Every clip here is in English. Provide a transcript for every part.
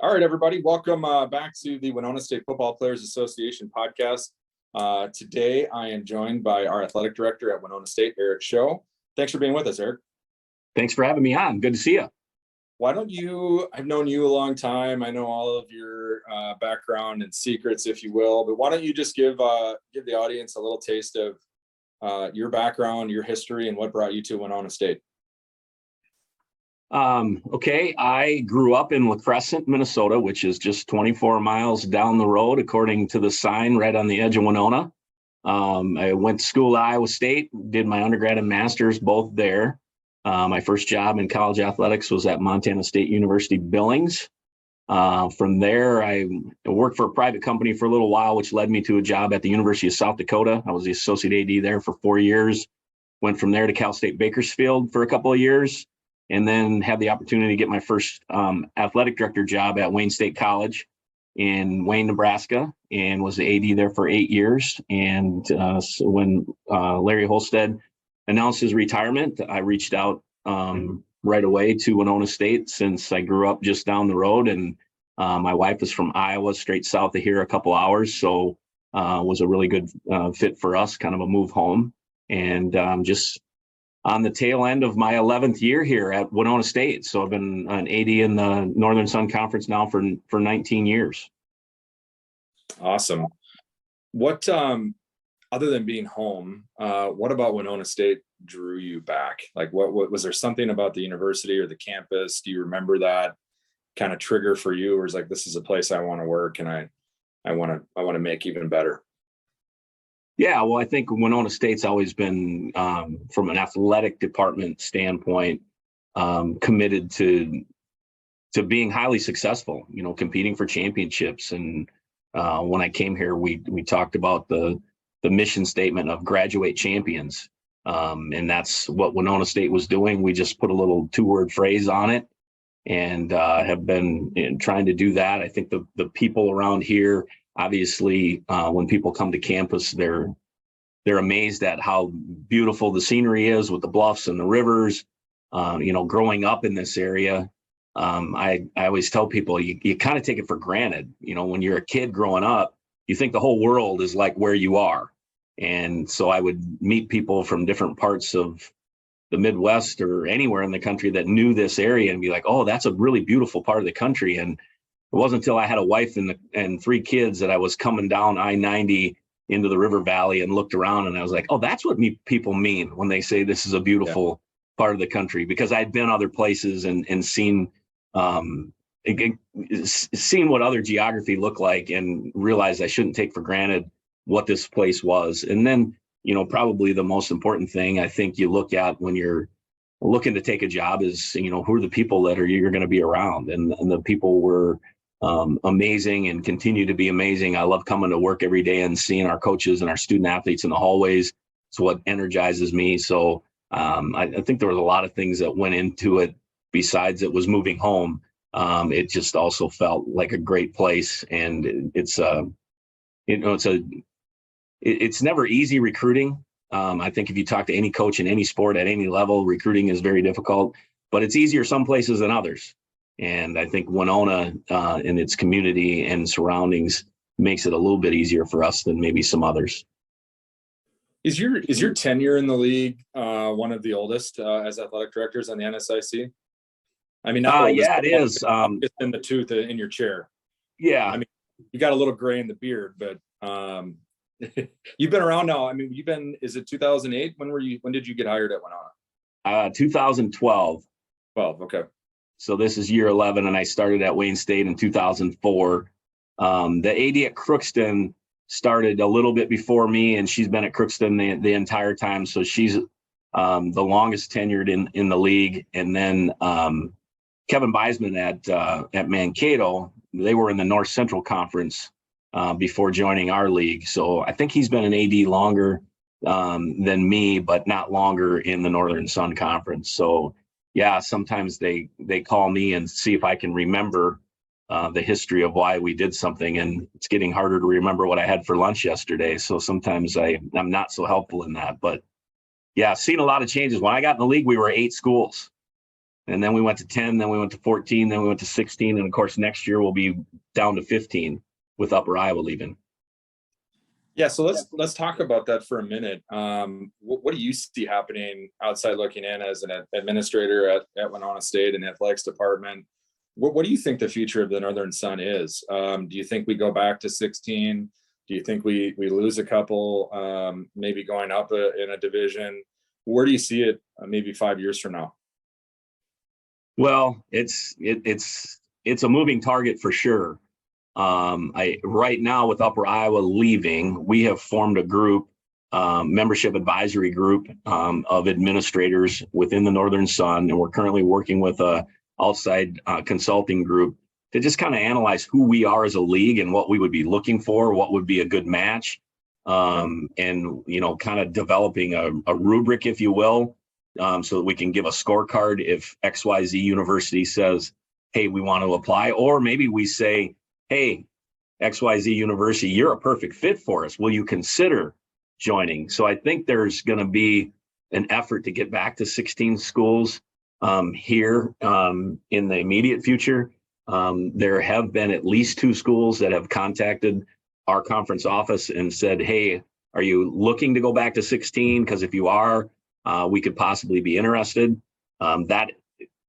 All right, everybody, welcome back to the Winona State Football Players Association podcast. Today, I am joined by our athletic director at Winona State, Eric Schoh. Thanks for being with us, Eric. Thanks for having me on. Good to see you. Why don't you, I've known you a long time. I know all of your background and secrets, if you will, but why don't you just give the audience a little taste of your background, your history, and what brought you to Winona State? Okay, I grew up in La Crescent, Minnesota, which is just 24 miles down the road, according to the sign right on the edge of Winona. I went to school at Iowa State, did my undergrad and master's both there. My first job in college athletics was at Montana State University Billings. From there, I worked for a private company for a little while, which led me to a job at the University of South Dakota. I was the associate AD there for 4 years. Went from there to Cal State Bakersfield for a couple of years, and then had the opportunity to get my first athletic director job at Wayne State College in Wayne, Nebraska, and was the AD there for 8 years. And so when Larry Holstead announced his retirement, I reached out right away to Winona State, since I grew up just down the road, and my wife is from Iowa, straight south of here, a couple hours. So was a really good fit for us, kind of a move home. And just on the tail end of my 11th year here at Winona State. So I've been an AD in the Northern Sun Conference now for 19 years. Awesome. What, other than being home, what about Winona State drew you back? Like, what was there something about the university or the campus? Do you remember that kind of trigger for you, or is like, this is a place I want to work and I want to make even better? Yeah, well, I think Winona State's always been, from an athletic department standpoint, committed to being highly successful, competing for championships. And when I came here, we talked about the mission statement of graduate champions. And that's what Winona State was doing. We just put a little 2-word phrase on it, and have been trying to do that. I think the people around here, obviously, when people come to campus, they're amazed at how beautiful the scenery is with the bluffs and the rivers. Growing up in this area, I always tell people you kind of take it for granted. When you're a kid growing up, you think the whole world is like where you are. And so I would meet people from different parts of the Midwest or anywhere in the country that knew this area and be like, oh, that's a really beautiful part of the country. And it wasn't until I had a wife and 3 kids that I was coming down I-90 into the river valley and looked around, and I was like, oh, that's what people mean when they say this is a beautiful part of the country, because I'd been other places and seen what other geography looked like, and realized I shouldn't take for granted what this place was. And then, probably the most important thing I think you look at when you're looking to take a job is, who are the people that you're going to be around, and the people were amazing and continue to be amazing. I love coming to work every day and seeing our coaches and our student athletes in the hallways. It's what energizes me. So I think there was a lot of things that went into it besides it was moving home. It just also felt like a great place, and it's never easy recruiting. I think if you talk to any coach in any sport at any level, recruiting is very difficult, but it's easier some places than others. And I think Winona and its community and surroundings makes it a little bit easier for us than maybe some others. Is your tenure in the league one of the oldest as athletic directors on the NSIC? I mean, yeah, it is. It's in the tooth in your chair. Yeah. I mean, you got a little gray in the beard, but you've been around now. I mean, is it 2008? When did you get hired at Winona? 2012. 12. Okay. So this is year 11, and I started at Wayne State in 2004. The AD at Crookston started a little bit before me, and she's been at Crookston the entire time. So she's the longest tenured in the league. And then Kevin Beisman at Mankato, they were in the North Central Conference before joining our league. So I think he's been an AD longer than me, but not longer in the Northern Sun Conference. So yeah, sometimes they call me and see if I can remember the history of why we did something, and it's getting harder to remember what I had for lunch yesterday. So sometimes I'm not so helpful in that. But yeah, I've seen a lot of changes. When I got in the league, we were 8 schools. And then we went to 10, then we went to 14, then we went to 16. And of course, next year we'll be down to 15 with Upper Iowa leaving. Yeah, so let's talk about that for a minute. What do you see happening outside looking in as an administrator at Winona State and athletics department? What do you think the future of the Northern Sun is? Do you think we go back to 16? Do you think we lose a couple, maybe going up in a division? Where do you see it maybe 5 years from now? Well, it's a moving target for sure. Right now with Upper Iowa leaving, we have formed a group, membership advisory group of administrators within the Northern Sun, and we're currently working with a outside consulting group to just kind of analyze who we are as a league and what we would be looking for, what would be a good match, and kind of developing a rubric, if you will, so that we can give a scorecard if XYZ University says, hey, we want to apply, or maybe we say, hey, XYZ University, you're a perfect fit for us. Will you consider joining? So I think there's going to be an effort to get back to 16 schools here in the immediate future. There have been at least 2 schools that have contacted our conference office and said, hey, are you looking to go back to 16? Because if you are, we could possibly be interested. That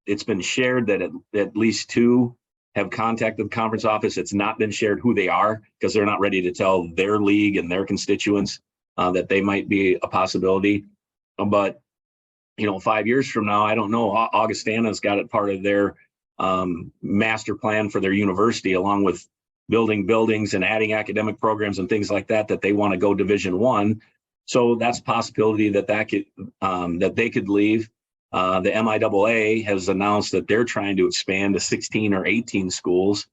it's been shared that at least 2 have contacted the conference office. It's not been shared who they are because they're not ready to tell their league and their constituents that they might be a possibility. But 5 years from now, I don't know. Augustana's got it part of their master plan for their university, along with building buildings and adding academic programs and things like that they want to go Division I. So that's a possibility that they could leave. The MIAA has announced that they're trying to expand to 16 or 18 schools.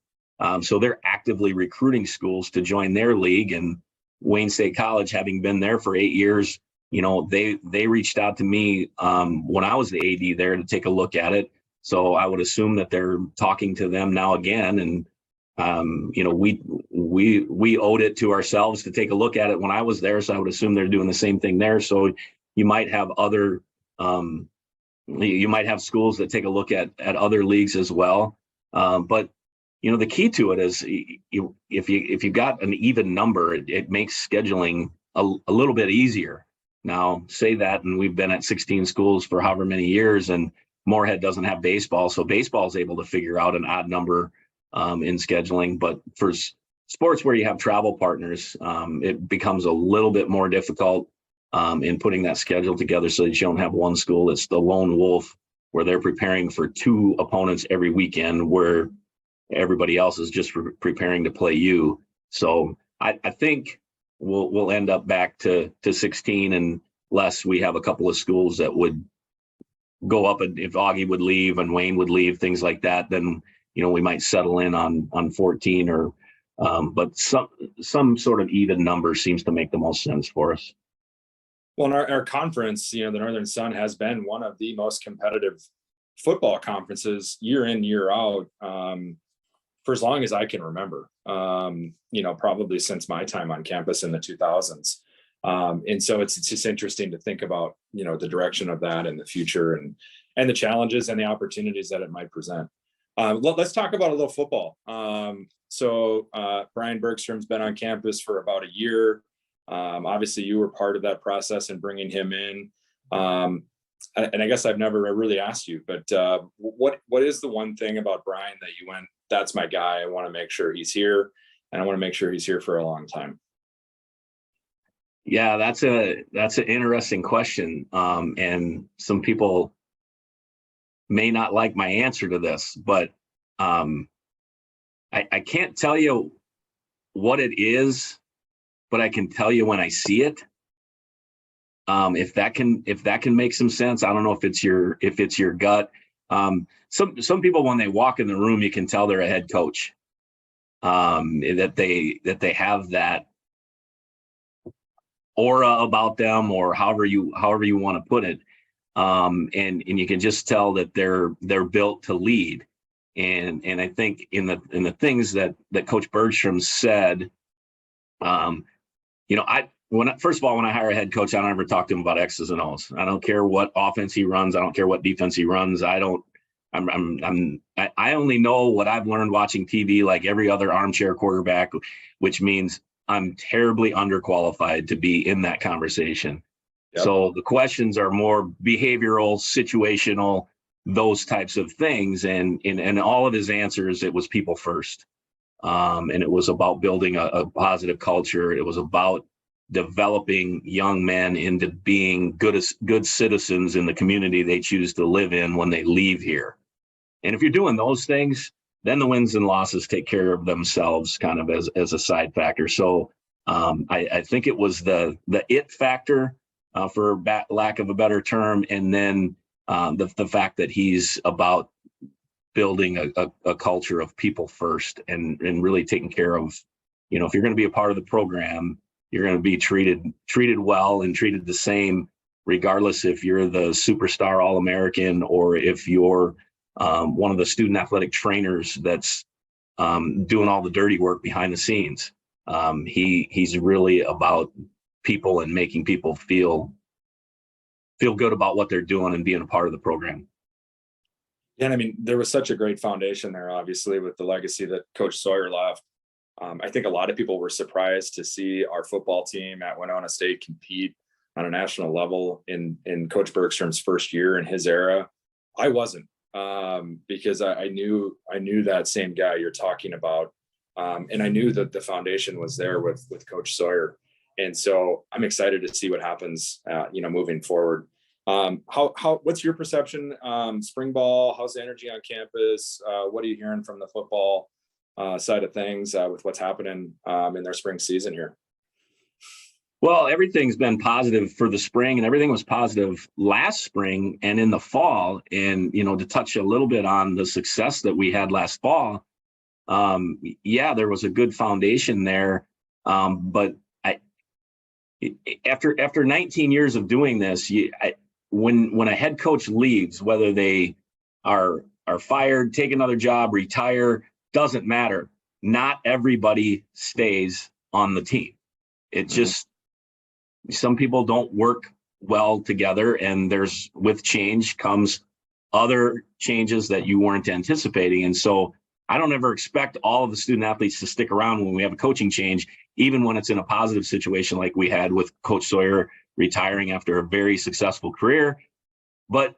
So they're actively recruiting schools to join their league. And Wayne State College, having been there for 8 years, they reached out to me when I was the AD there to take a look at it. So I would assume that they're talking to them now again. And we owed it to ourselves to take a look at it when I was there. So I would assume they're doing the same thing there. So you might have schools that take a look at other leagues as well. But the key to it is if you've got an even number, it makes scheduling a little bit easier. Now, say that, and we've been at 16 schools for however many years, and Moorhead doesn't have baseball, so baseball is able to figure out an odd number in scheduling. But for sports where you have travel partners, it becomes a little bit more difficult in putting that schedule together, so that you don't have one school that's the lone wolf, where they're preparing for 2 opponents every weekend, where everybody else is just preparing to play you. So I think we'll end up back to 16 unless we have a couple of schools that would go up, and if Augie would leave and Wayne would leave, things like that, then we might settle in on 14 or but some sort of even number seems to make the most sense for us. Well, in our conference, the Northern Sun has been one of the most competitive football conferences year in, year out, for as long as I can remember, probably since my time on campus in the 2000s. And so it's just interesting to think about, the direction of that in the future and the challenges and the opportunities that it might present. Let's talk about a little football. So Brian Bergstrom's been on campus for about a year. Obviously you were part of that process and bringing him in. And I guess I've never really asked you, but what is the one thing about Brian that you went, that's my guy, I want to make sure he's here, and I want to make sure he's here for a long time? Yeah, that's an interesting question. And some people may not like my answer to this, but I can't tell you what it is, but I can tell you when I see it. If that can make some sense. I don't know if it's your gut. Some people, when they walk in the room, you can tell they're a head coach. That they have that aura about them, or however you want to put it. And you can just tell that they're built to lead. And I think in the things that Coach Bergstrom said, first of all, when I hire a head coach, I don't ever talk to him about X's and O's. I don't care what offense he runs. I don't care what defense he runs. I don't I only know what I've learned watching TV, like every other armchair quarterback, which means I'm terribly underqualified to be in that conversation. Yep. So the questions are more behavioral, situational, those types of things. And in all of his answers, it was people first. And it was about building a positive culture. It was about developing young men into being good citizens in the community they choose to live in when they leave here. And if you're doing those things, then the wins and losses take care of themselves, kind of as a side factor. So I think it was the it factor, for lack of a better term, and then the fact that he's about building a culture of people first, and really taking care of, if you're going to be a part of the program, you're going to be treated well and treated the same, regardless if you're the superstar All-American or if you're one of the student athletic trainers that's doing all the dirty work behind the scenes. He's really about people and making people feel good about what they're doing and being a part of the program. Yeah, and I mean, there was such a great foundation there, obviously, with the legacy that Coach Sawyer left. I think a lot of people were surprised to see our football team at Winona State compete on a national level in Coach Bergstrom's first year in his era. I wasn't, because I knew that same guy you're talking about, and I knew that the foundation was there with Coach Sawyer, and so I'm excited to see what happens, moving forward. What's your perception? Spring ball, how's the energy on campus? What are you hearing from the football side of things with what's happening in their spring season here? Well, everything's been positive for the spring, and everything was positive last spring and in the fall. And, to touch a little bit on the success that we had last fall, there was a good foundation there. But after 19 years of doing this, when a head coach leaves, whether they are fired, take another job, retire, doesn't matter. Not everybody stays on the team. It just, some people don't work well together, and with change comes other changes that you weren't anticipating. And so I don't ever expect all of the student athletes to stick around when we have a coaching change, even when it's in a positive situation like we had with Coach Sawyer retiring after a very successful career. But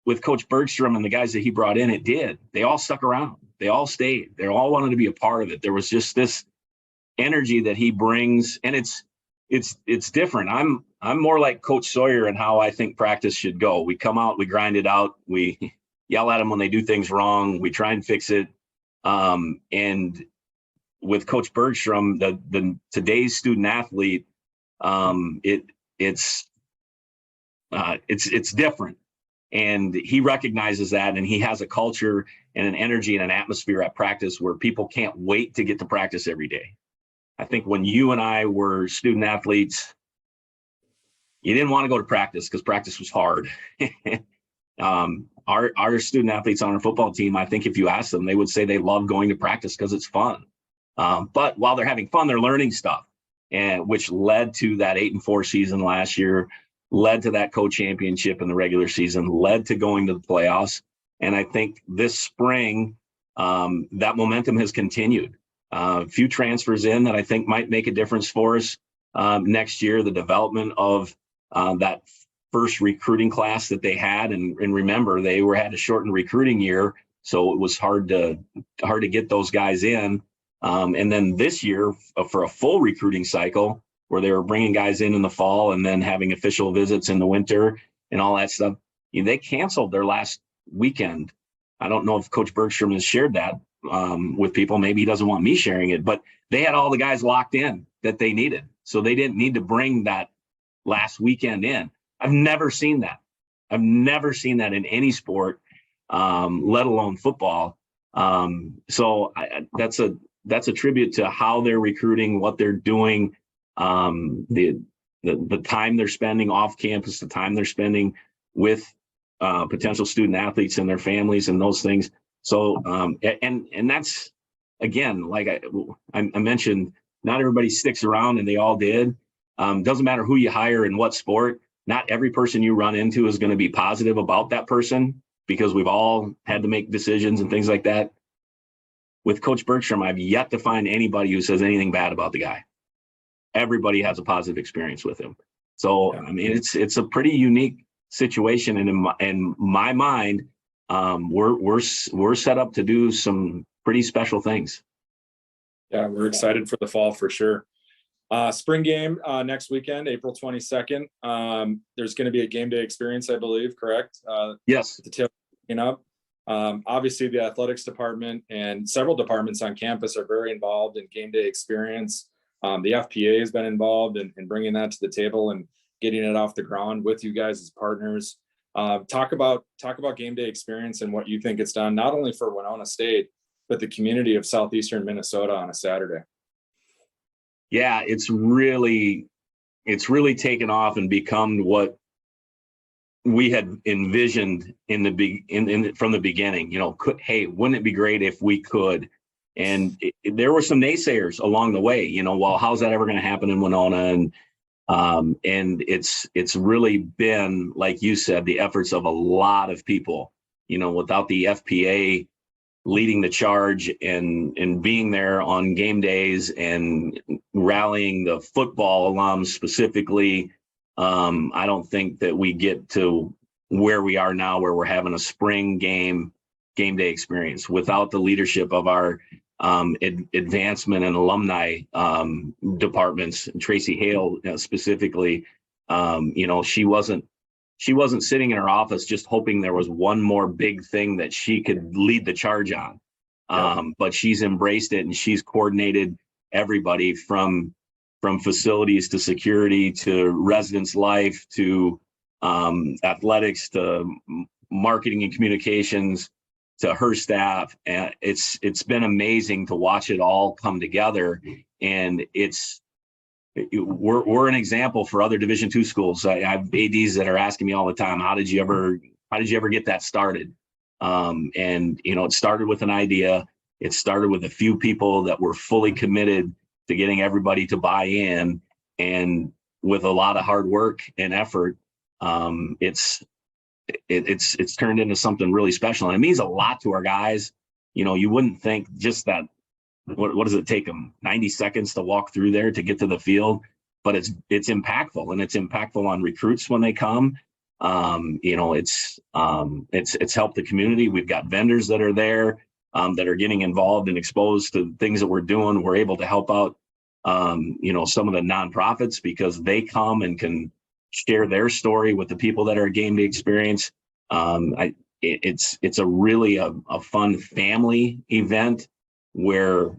with Coach Bergstrom and the guys that he brought in, it did. They all stuck around. They all stayed. They all wanted to be a part of it. There was just this energy that he brings, and it's different. I'm more like Coach Sawyer in how I think practice should go. We come out, we grind it out, we yell at them when they do things wrong, we try and fix it. And with Coach Bergstrom, the today's student athlete, it's different, and he recognizes that, and he has a culture and an energy and an atmosphere at practice where people can't wait to get to practice every day. I think when you and I were student athletes, you didn't want to go to practice because practice was hard. Our student athletes on our football team, I think if you ask them, they would say they love going to practice because it's fun. But while they're having fun, they're learning stuff, and which led to that 8-4 season last year, led to that co-championship in the regular season, led to going to the playoffs. And I think this spring, that momentum has continued. A few transfers in that I think might make a difference for us next year. The development of that first recruiting class that they had, and remember, they had a shortened recruiting year, so it was hard to get those guys in. And then this year, for a full recruiting cycle, where they were bringing guys in the fall and then having official visits in the winter and all that stuff, they canceled their last weekend. I don't know if Coach Bergstrom has shared that with people. Maybe he doesn't want me sharing it, but they had all the guys locked in that they needed. So they didn't need to bring that last weekend in. I've never seen that. I've never seen that in any sport, let alone football. So that's a tribute to how they're recruiting, what they're doing, the time they're spending off campus, the time they're spending with potential student athletes and their families and those things. So, and that's, again, like I mentioned, not everybody sticks around, and they all did. Doesn't matter who you hire in what sport. Not every person you run into is going to be positive about that person. because we've all had to make decisions and things like that. With Coach Bergstrom, I've yet to find anybody who says anything bad about the guy. Everybody has a positive experience with him. So, I mean, it's a pretty unique situation. And in my mind, we're set up to do some pretty special things. Yeah, we're excited for the fall for sure. Spring game next weekend, April 22nd. There's going to be a game day experience, I believe, correct? Yes. The tail up. Obviously, the athletics department and several departments on campus are very involved in game day experience. The FPA has been involved in bringing that to the table and getting it off the ground with you guys as partners. Talk about game day experience and what you think it's done, not only for Winona State, but the community of southeastern Minnesota on a Saturday. Yeah, it's really taken off and become what we had envisioned from the beginning. You know, hey, wouldn't it be great if we could? And there were some naysayers along the way. You know, well, how's that ever going to happen in Winona? And it's really been, like you said, the efforts of a lot of people. You know, without the FPA leading the charge and being there on game days and rallying the football alums specifically, I don't think that we get to where we are now, where we're having a spring game day experience without the leadership of our advancement and alumni departments. Tracy Hale specifically, you know, she wasn't sitting in her office just hoping there was one more big thing that she could lead the charge on. But she's embraced it, and she's coordinated everybody from facilities to security to residence life to athletics to marketing and communications to her staff. And it's been amazing to watch it all come together. And we're an example for other Division II schools. I have ADs that are asking me all the time, how did you ever get that started? And you know, it started with an idea. It started with a few people that were fully committed to getting everybody to buy in, and with a lot of hard work and effort, it's turned into something really special. And it means a lot to our guys. You know, you wouldn't think just that. What does it take them 90 seconds to walk through there to get to the field? But it's impactful, and it's impactful on recruits when they come. You know, it's helped the community. We've got vendors that are there that are getting involved and exposed to things that we're doing. We're able to help out, you know, some of the nonprofits because they come and can share their story with the people that are at game day experience. It's a really a fun family event where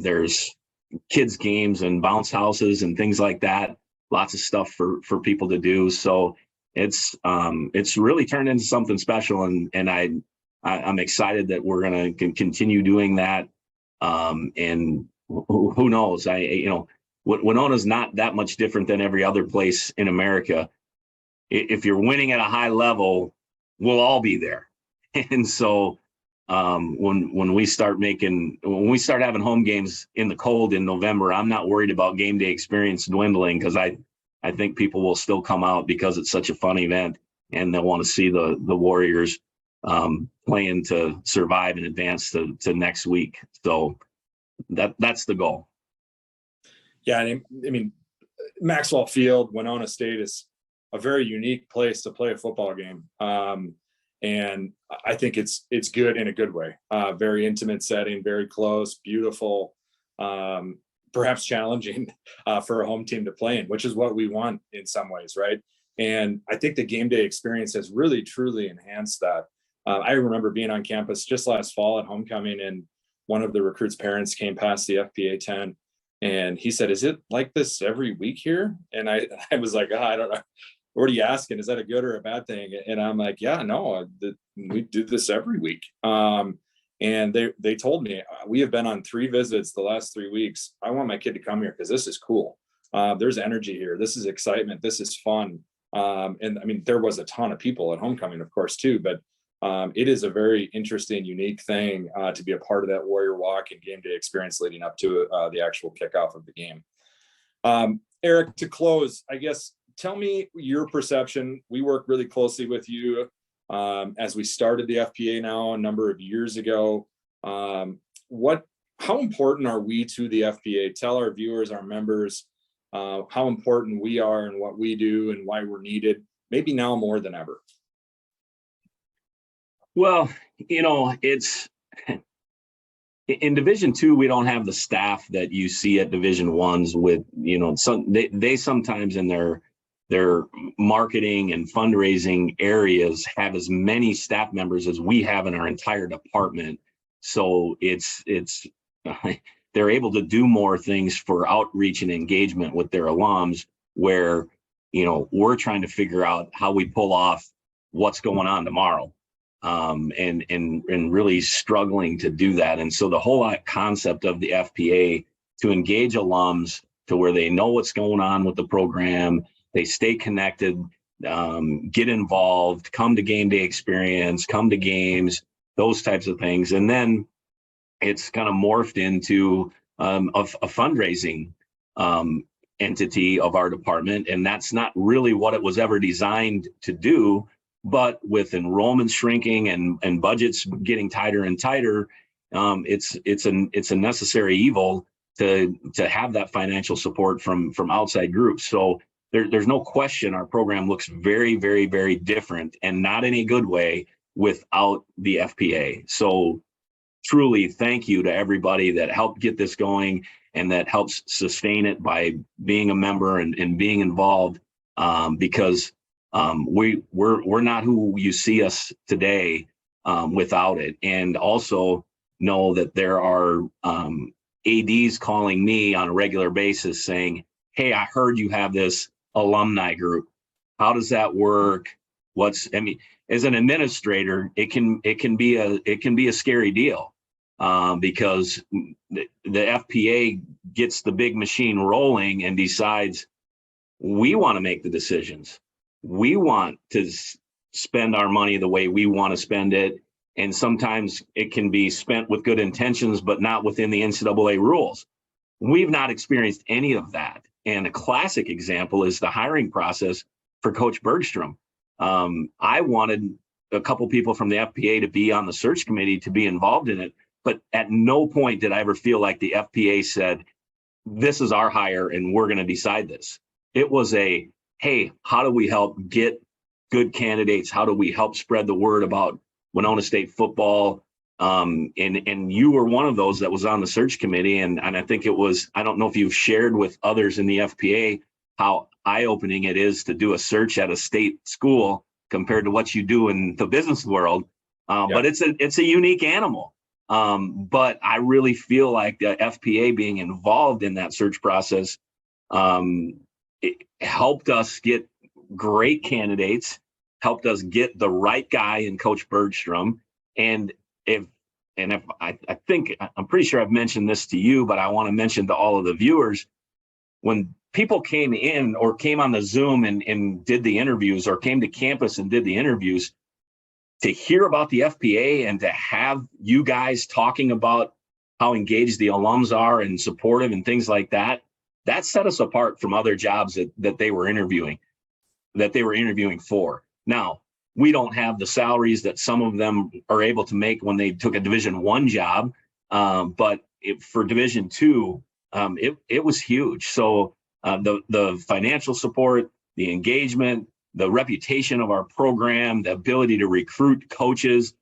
there's kids games and bounce houses and things like that. Lots of stuff for people to do. So it's really turned into something special. And I'm excited that we're going to continue doing that. And who knows, you know, Winona's not that much different than every other place in America. If you're winning at a high level, we'll all be there. And so when we start having home games in the cold in November, I'm not worried about game day experience dwindling, because I think people will still come out because it's such a fun event, and they'll want to see the Warriors playing to survive and advance to next week. So that's the goal. Yeah, I mean, Maxwell Field, Winona State is a very unique place to play a football game. And I think it's good in a good way. Very intimate setting, very close, beautiful, perhaps challenging for a home team to play in, which is what we want in some ways, right? And I think the game day experience has really, truly enhanced that. I remember being on campus just last fall at homecoming, and one of the recruits' parents came past the FPA tent, and he said, "Is it like this every week here?" And I was like, I don't know. What are you asking? Is that a good or a bad thing? And I'm like, yeah, no, we do this every week. And they told me, we have been on 3 visits the last 3 weeks. I want my kid to come here because this is cool. There's energy here. This is excitement. This is fun. And I mean, there was a ton of people at homecoming, of course, too, but it is a very interesting, unique thing to be a part of that Warrior Walk and game day experience leading up to the actual kickoff of the game. Eric, to close, I guess, tell me your perception. We work really closely with you as we started the FPA now a number of years ago. How important are we to the FPA? Tell our viewers, our members, how important we are and what we do and why we're needed, maybe now more than ever. Well, it's in Division II, we don't have the staff that you see at Division I's with, they sometimes in their marketing and fundraising areas have as many staff members as we have in our entire department. So it's they're able to do more things for outreach and engagement with their alums, where, we're trying to figure out how we pull off what's going on tomorrow. And really struggling to do that. And so the whole concept of the FPA to engage alums to where they know what's going on with the program, they stay connected, get involved, come to game day experience, come to games, those types of things. And then it's kind of morphed into a fundraising entity of our department. And that's not really what it was ever designed to do. But with enrollment shrinking and budgets getting tighter and tighter, it's a necessary evil to have that financial support from outside groups. So there's no question our program looks very, very, very different, and not in a good way, without the FPA. So truly, thank you to everybody that helped get this going and that helps sustain it by being a member and being involved, because we're not who you see us today without it. And also know that there are ADs calling me on a regular basis saying, "Hey, I heard you have this alumni group. How does that work?" As an administrator, it can be a scary deal, because the FPA gets the big machine rolling and decides we want to make the decisions. We want to spend our money the way we want to spend it. And sometimes it can be spent with good intentions, but not within the NCAA rules. We've not experienced any of that. And a classic example is the hiring process for Coach Bergstrom. I wanted a couple people from the FPA to be on the search committee to be involved in it, but at no point did I ever feel like the FPA said, "This is our hire and we're going to decide this." It was hey, how do we help get good candidates? How do we help spread the word about Winona State football? And you were one of those that was on the search committee. And I think I don't know if you've shared with others in the FPA how eye-opening it is to do a search at a state school compared to what you do in the business world. But it's a unique animal. But I really feel like the FPA being involved in that search process, it helped us get great candidates, helped us get the right guy in Coach Bergstrom. And I think I'm pretty sure I've mentioned this to you, but I want to mention to all of the viewers, when people came in or came on the Zoom and did the interviews, or came to campus and did the interviews, to hear about the FPA and to have you guys talking about how engaged the alums are and supportive and things like that, that set us apart from other jobs that they were interviewing for. Now, we don't have the salaries that some of them are able to make when they took a Division I job, but for Division II, it was huge. So the financial support, the engagement, the reputation of our program, the ability to recruit coaches.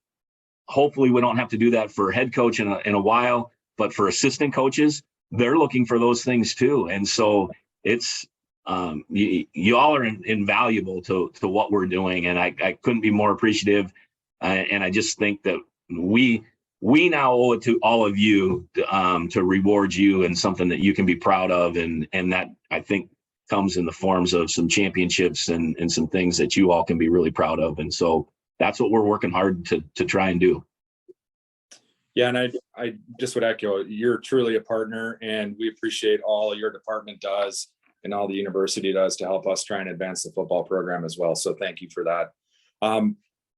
Hopefully we don't have to do that for head coach in a while, but for assistant coaches, they're looking for those things too. And so it's, you all are invaluable to what we're doing. And I couldn't be more appreciative. And I just think that we now owe it to all of you to reward you and something that you can be proud of. And that, I think, comes in the forms of some championships and some things that you all can be really proud of. And so that's what we're working hard to try and do. Yeah, and I just would echo, you're truly a partner, and we appreciate all your department does and all the university does to help us try and advance the football program as well. So thank you for that.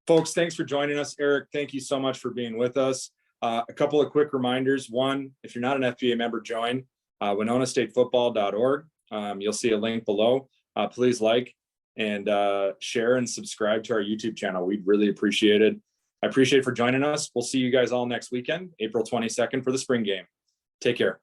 Folks, thanks for joining us. Eric, thank you so much for being with us. A couple of quick reminders. One, if you're not an FPA member, join WinonaStateFootball.org. You'll see a link below. Please like, and share and subscribe to our YouTube channel. We'd really appreciate it. I appreciate it for joining us. We'll see you guys all next weekend, April 22nd for the spring game. Take care.